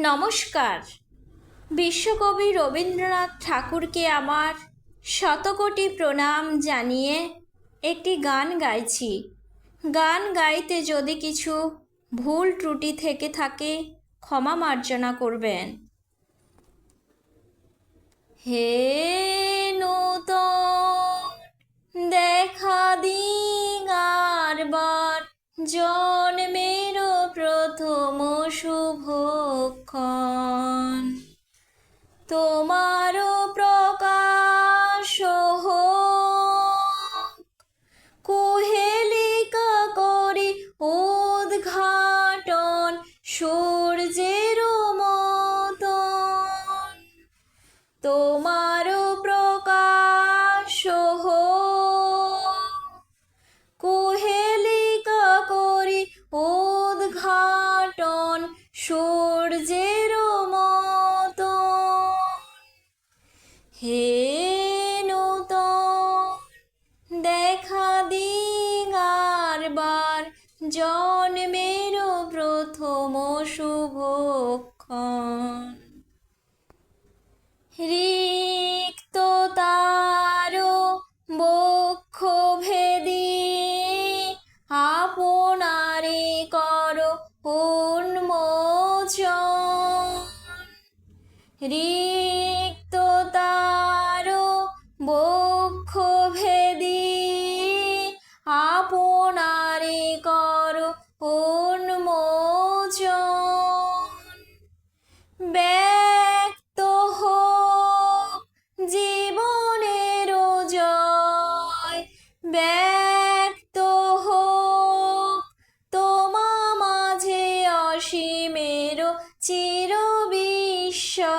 নমস্কার। বিশ্বকবি রবীন্দ্রনাথ ঠাকুরকে আমার শতকোটি প্রণাম জানিয়ে একটি গান গাইছি। গান গাইতে যদি কিছু ভুল ত্রুটি থেকে থাকে ক্ষমা মার্জনা করবেন। হে নূতন দেখা দিগারবার, জন্মের প্রথম শুভক্ষণ, তোমার প্রকাশ হোক, কুহেলিকা করি উদ্ঘাটন সূর্যের মতন, তোমার প্রকাশ হোক, কুহেলিকা করি উদ্ঘাটন সূর্যের মতন। হে নূতন দেখা দিগারবার, জন্মের প্রথম শুভক্ষণ, রিক্ত তার বক্ষ ভেদি আপনারে কর উন্মোচন, রিক্ত তার বক্ষ ভেদি আপনারে কর উন্মোচন, ব্যক্ত হোক জীবনের জয়, ব্যক্ত হোক তোমা মাঝে অসীমের চির বিস্ময়,